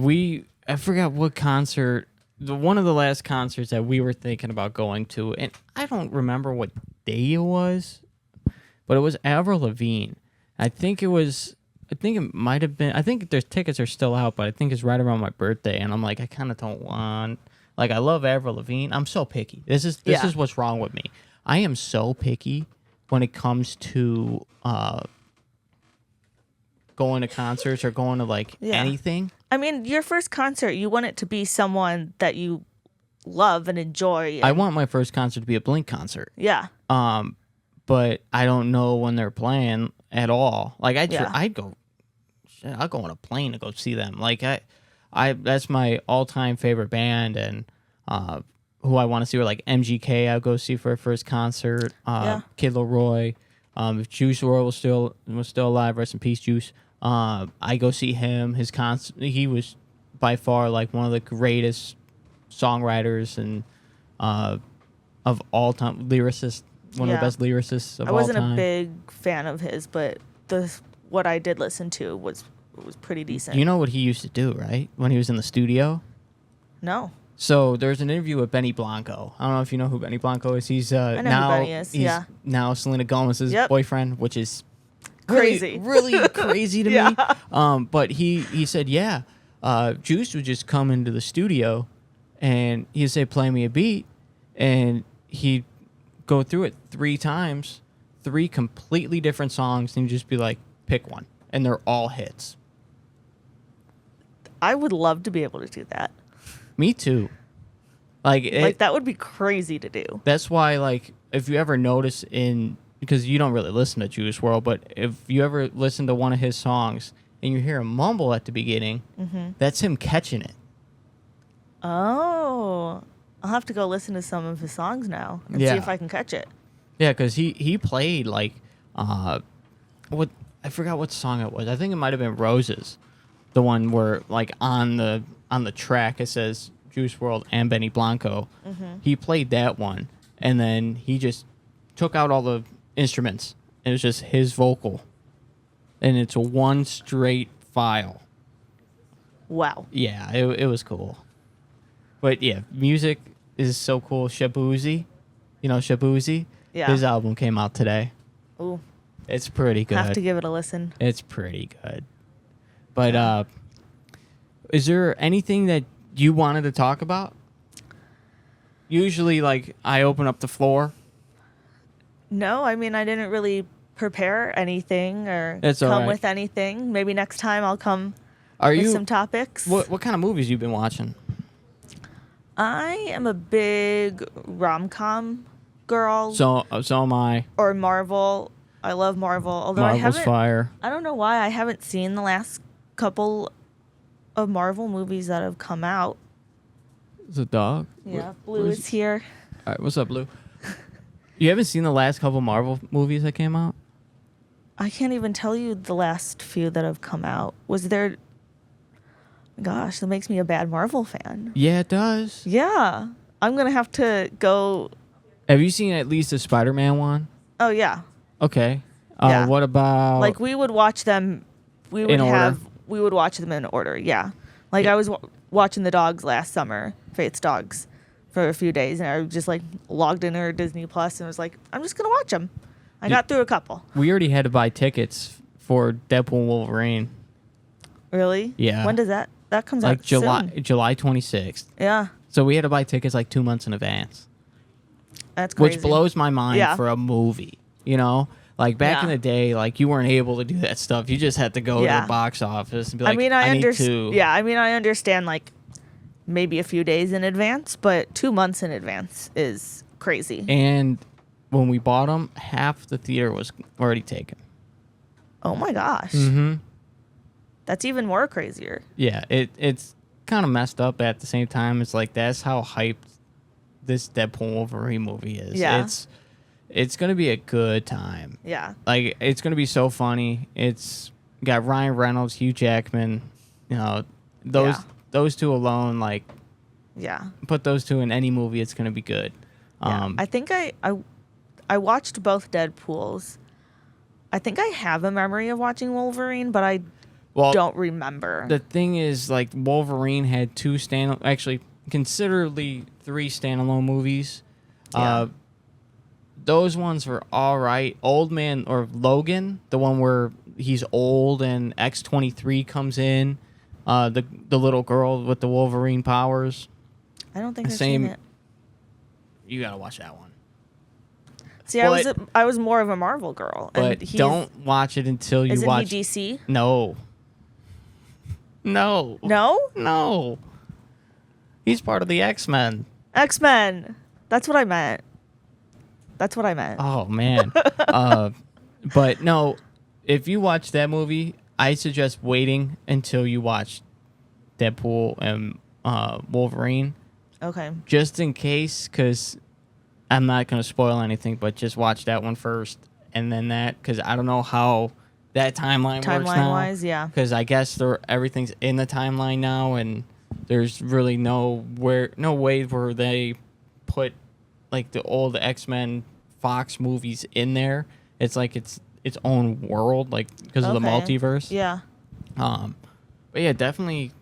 I forgot what concert. One of the last concerts that we were thinking about going to, and I don't remember what day it was, but it was Avril Lavigne. I think it might have been. I think their tickets are still out, but I think it's right around my birthday, and I'm like, I kind of don't want. Like, I love Avril Lavigne. I'm so picky. This is what's wrong with me. I am so picky when it comes to going to concerts or going to like anything. I mean, your first concert, you want it to be someone that you love and enjoy. I want my first concert to be a Blink concert. Yeah. But I don't know when they're playing at all. Like I'd go. I'll go on a plane to go see them. Like I that's my all-time favorite band, and who I want to see are like MGK. I'll go see for her first concert. Kid Laroi. If Juice WRLD was still alive, rest in peace, Juice. I go see him. His concert. He was by far like one of the greatest songwriters and of all time, lyricists. One of the best lyricists of all time. I wasn't a big fan of his, but what I did listen to was pretty decent. You know what he used to do, right? When he was in the studio? No. So there's an interview with Benny Blanco. I don't know if you know who Benny Blanco is. He's I know who Benny is. He's now Selena Gomez's boyfriend, which is crazy. Really crazy to me. But he said, Juice would just come into the studio and he'd say, play me a beat, and he'd go through it 3 times, 3 completely different songs, and just be like, pick one, and they're all hits. I would love to be able to do that. Me too. Like That would be crazy to do. that's why, like, if you ever notice because you don't really listen to Juice WRLD, but if you ever listen to one of his songs and you hear him mumble at the beginning, that's him catching it. Oh, I'll have to go listen to some of his songs now and see Yeah. if I can catch it. Yeah, because he played like what I forgot what song it was. I think it might have been Roses, the one where like on the track it says Juice WRLD and Benny Blanco. He played that one, and then he just took out all the instruments. It was just his vocal, and it's one straight file. Wow. Yeah, it was cool. But yeah, music is so cool. Shaboozey, you know Shaboozey? Yeah. His album came out today. Ooh, It's pretty good. have to give it a listen. It's pretty good. But is there anything that you wanted to talk about? Usually, like, I open up the floor. No, I mean, I didn't really prepare anything or That's all come right. with anything. Maybe next time I'll come Are with you some topics. what kind of movies you've been watching? I am a big rom-com girl So am I. or Marvel. I love Marvel, although I Marvel's haven't. fire. I don't know why I haven't seen the last couple of Marvel movies that have come out. It's a dog. Yeah, Blue is here. All right, what's up, Blue? You haven't seen the last couple Marvel movies that came out? I can't even tell you the last few that have come out. Was there? Gosh, that makes me a bad Marvel fan. Yeah, it does. Yeah, I'm gonna have to go. Have you seen at least the Spider-Man one? Oh yeah, Okay. Yeah. What about like we would watch them. We would In order? have. We would watch them in order. Yeah, like I was watching the dogs last summer, Fate's Dogs, for a few days, and I just like logged into her Disney Plus and was like, I'm just gonna watch them. I got through a couple. We already had to buy tickets for Deadpool and Wolverine. Really? Yeah. When does that comes Like out? July Soon. July 26th. Yeah, So we had to buy tickets like 2 months in advance, that's crazy. which blows my mind Yeah. for a movie. You know, like back in Yeah. the day, like you weren't able to do that stuff. You just had to go to Yeah. the box office and be like, I mean, I need understand. to. Yeah, I mean, I understand like maybe a few days in advance, but 2 months in advance is crazy. And when we bought them, half the theater was already taken. Oh my gosh, Mm-hmm. that's even more crazier. Yeah, it's kind of messed up at the same time. It's like that's how hyped this Deadpool Wolverine movie is. Yeah. It's gonna be a good time. Yeah, Like it's gonna be so funny. It's got Ryan Reynolds, Hugh Jackman. You know, Yeah. those two alone. Like yeah. put those two in any movie, it's gonna be good. Yeah. I think I watched both Deadpools. I think I have a memory of watching Wolverine, but I well, don't remember. the thing is, like Wolverine had actually considerably 3 standalone movies. Yeah. Those ones were all right. Old Man or Logan, the one where he's old and X-23 comes in, the little girl with the Wolverine powers. I don't think I've same- seen it. You gotta watch that one. See, But- I was more of a Marvel girl. But and don't watch it until you Isn't watch. he DC? No. No. No? No. He's part of the X-Men. X-Men. That's what I meant. That's what I meant. Oh man. But no, if you watch that movie, I suggest waiting until you watch Deadpool and Wolverine, Okay. just in case, because I'm not gonna spoil anything. But just watch that one first, and then that, because I don't know how that timeline works Timeline now. wise, yeah. Because I guess everything's in the timeline now, and there's really no way where they put like the old X-Men Fox movies in there. It's like it's its own world, like because of the Okay. multiverse. Yeah. But yeah, definitely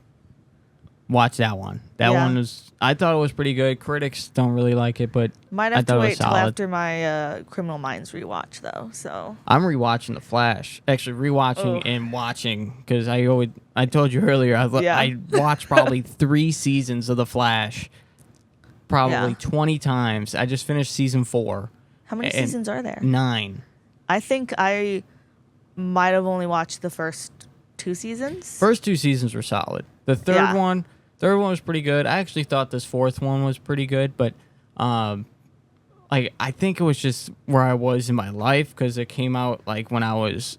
watch that one. That Yeah. one I thought it was pretty good. Critics don't really like it, but Might I have thought to it was wait till solid. after my Criminal Minds rewatch, though. So I'm rewatching The Flash. Actually, rewatching Ugh. and watching because I told you earlier Yeah. I watched probably 3 seasons of The Flash, probably Yeah. 20 times. I just finished season 4. how many And seasons are there? 9. I think I might have only watched the first 2 seasons. First 2 seasons were solid. The third one was pretty good. I actually thought this fourth one was pretty good, but like I think it was just where I was in my life because it came out like when I was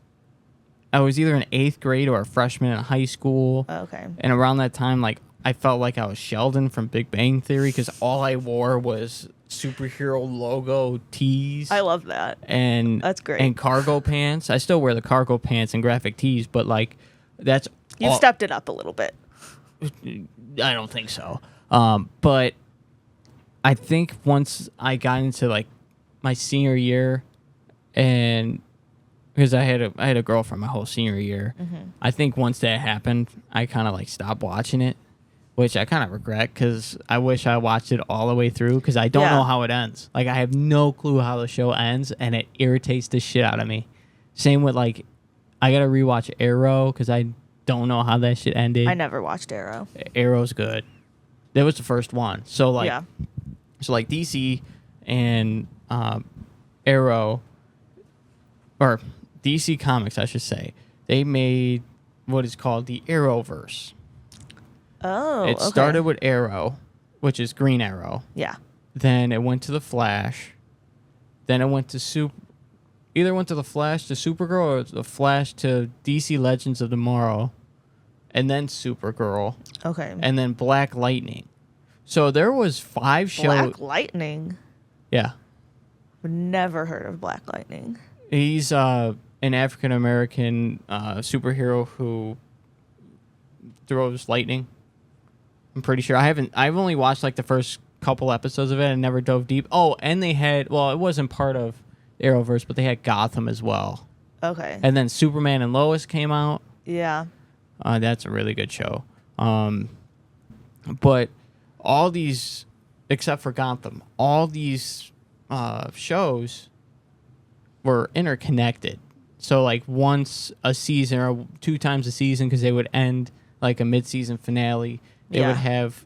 either in 8th grade or a freshman in high school. Okay. And around that time, like I felt like I was Sheldon from Big Bang Theory because all I wore was superhero logo tees. I love that. And that's great. And cargo pants. I still wear the cargo pants and graphic tees, but like that's You've stepped it up a little bit. I don't think so. But I think once I got into like my senior year, and because I had a girlfriend my whole senior year, I think once that happened, I kind of like stopped watching it, which I kind of regret because I wish I watched it all the way through because I don't know how it ends. Like I have no clue how the show ends, and it irritates the shit out of me. Same with like, I gotta rewatch Arrow because I don't know how that shit ended. I never watched Arrow. Arrow's good. That was the first one. So like, Yeah. so like DC and Arrow, or DC Comics, I should say, they made what is called the Arrowverse. Oh, It okay. started with Arrow, which is Green Arrow. Yeah. Then it went to the Flash. Then it went to either went to the Flash to Supergirl or the Flash to DC Legends of Tomorrow, and then Supergirl, Okay. and then Black Lightning. So there was 5 shows. Black Lightning. Yeah, Never heard of Black Lightning. he's an African American superhero who throws lightning. I'm pretty sure. I've only watched like the first couple episodes of it and never dove deep. Oh, and they had, well, it wasn't part of Arrowverse, but they had Gotham as well. Okay. And then Superman and Lois came out. Yeah. That's a really good show. But all these, except for Gotham, all these shows were interconnected. So like once a season or 2 times a season, because they would end like a mid-season finale, they Yeah. would have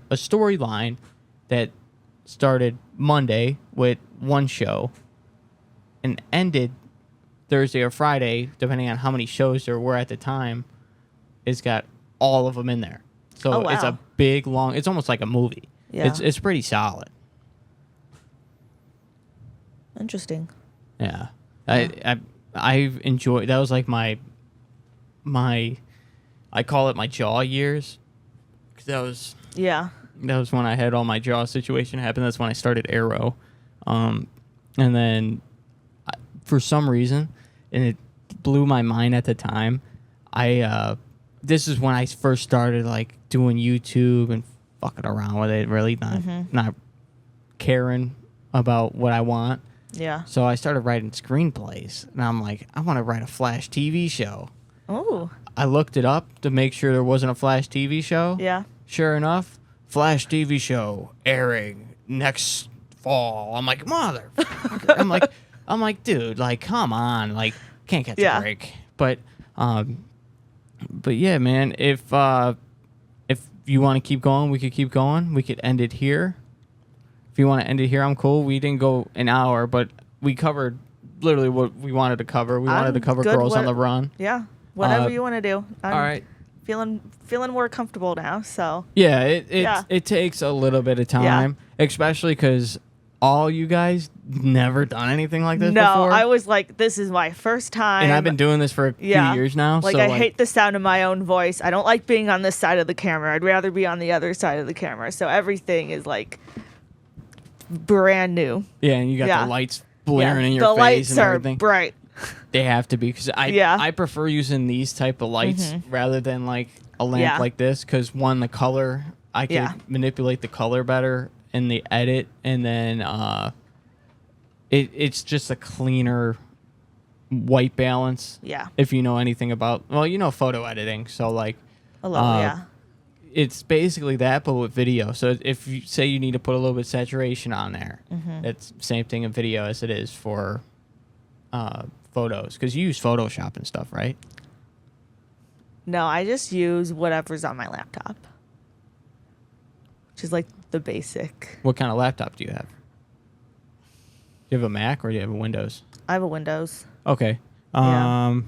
a storyline that started Monday with one show and ended Thursday or Friday, depending on how many shows there were at the time. It's got all of them in there. So Oh, wow. it's a big, long, it's almost like a movie. Yeah. It's pretty solid. Interesting. Yeah. I've enjoyed, that was like my I call it my Jaw years. 'Cause Yeah. that was when I had all my Jaw situation happen. That's when I started Arrow. And then for some reason, and it blew my mind at the time, this is when I first started like doing YouTube and fucking around with it, really not caring about what I want. Yeah. So I started writing screenplays, and I'm like, I want to write a Flash TV show. Oh. I looked it up to make sure there wasn't a Flash TV show. Yeah. Sure enough, Flash TV show airing next fall. I'm like, motherfucker. I'm like, dude, like, come on, like, can't catch a break. But yeah, man, if you want to keep going, we could keep going. We could end it here. If you want to end it here, I'm cool. We didn't go an hour, but we covered literally what we wanted to cover. We wanted to cover good. Girls on the Run. Yeah. Whatever you want to do. I'm All right. feeling more comfortable now, so. Yeah, Yeah. it takes a little bit of time, especially because all you guys never done anything like this No, before. I was like, this is my first time. And I've been doing this for a few years now. Like, so I hate the sound of my own voice. I don't like being on this side of the camera. I'd rather be on the other side of the camera. So everything is like brand new. Yeah, and you got the lights blaring in your the face lights and are everything. bright. They have to be because I prefer using these type of lights rather than like a lamp like this because one, the color, I can manipulate the color better in the edit, and then it's just a cleaner white balance. Yeah. If you know anything about, well, you know photo editing, so like A little, yeah. it's basically that, but with video. So if you say you need to put a little bit of saturation on there, it's same thing in video as it is for photos, because you use Photoshop and stuff, right? No, I just use whatever's on my laptop, which is like the basic. What kind of laptop do you have? Do you have a Mac or do you have a Windows? I have a Windows. Okay. Yeah.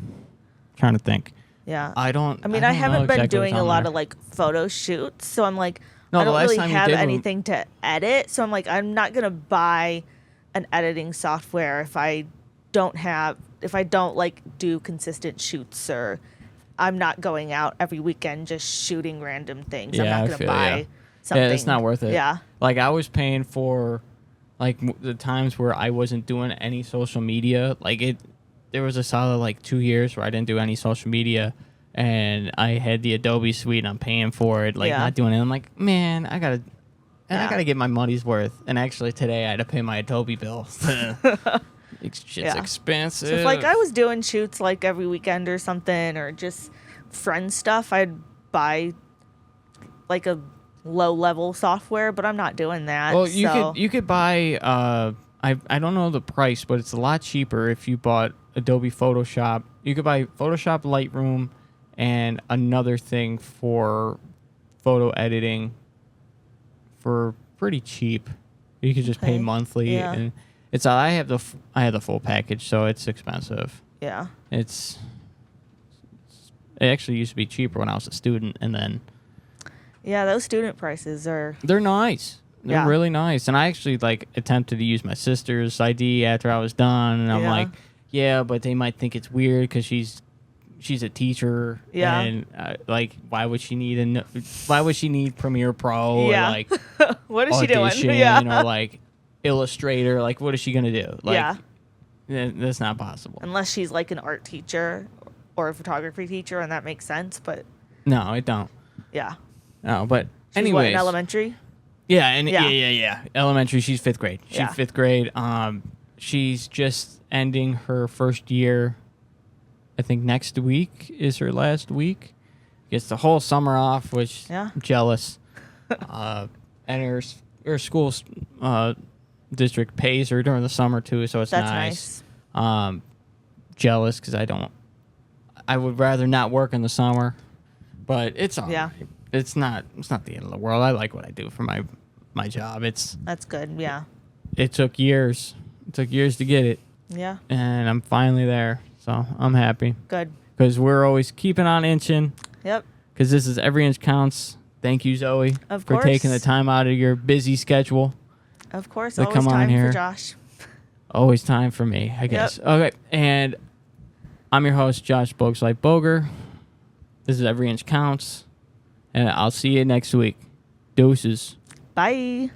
Trying to think. Yeah. I don't. I mean, don't I know haven't been exactly what's doing a on lot there. of like photo shoots, so I'm like, No, I the don't last really time you have did one- anything to edit. So I'm like, I'm not gonna buy an editing software if I don't like do consistent shoots, or I'm not going out every weekend just shooting random things. I'm Yeah, I not gonna feel buy ya. something. Yeah, it's not worth it. Yeah. Like I was paying for, like the times where I wasn't doing any social media. Like it, there was a solid like 2 years where I didn't do any social media, and I had the Adobe suite and I'm paying for it, like Yeah. not doing it. I'm like, man, I gotta Yeah. get my money's worth. And actually today I had to pay my Adobe bill. Shit's Yeah. expensive. So if like I was doing shoots like every weekend or something, or just friend stuff, I'd buy like a low level software, but I'm not doing that. Well, so. you could buy I don't know the price, but it's a lot cheaper if you bought Adobe Photoshop. You could buy Photoshop Lightroom and another thing for photo editing for pretty cheap. You could just pay Okay. monthly, Yeah. and it's I have the full package, so it's expensive. Yeah. It actually used to be cheaper when I was a student, and then Yeah, those student prices are. they're nice. They're Yeah. really nice. And I actually like attempted to use my sister's ID after I was done, and I'm Yeah. like, yeah, but they might think it's weird because she's a teacher. Yeah. And like, why would she need Premiere Pro Yeah. or like What is she Audition doing? Yeah. or like Illustrator? Like, what is she gonna do? Like, Yeah. that's not possible. Unless she's like an art teacher or a photography teacher, and that makes sense. But No, I don't. yeah. No, but She's what, anyways, in elementary? yeah, and Yeah. yeah. Elementary. She's fifth grade. Yeah. Fifth grade. She's just ending her first year. I think next week is her last week. Gets the whole summer off, which Yeah. I'm jealous. And her school's district pays her during the summer too, so it's That's nice. nice. Jealous because I would rather not work in the summer, but it's all Yeah. right. It's not the end of the world. I like what I do for my job. That's good. Yeah. It took years. It took years to get it, Yeah. and I'm finally there. So I'm happy Good. because we're always keeping on inching. Yep. Because this is Every Inch Counts. Thank you, Zoe, Of for course. taking the time out of your busy schedule. Of course. To Always come on time here. for Josh. Always time for me, I guess. Okay, and I'm your host, Josh Bogues Like Boger. This is Every Inch Counts, and I'll see you next week. Deuces. Bye.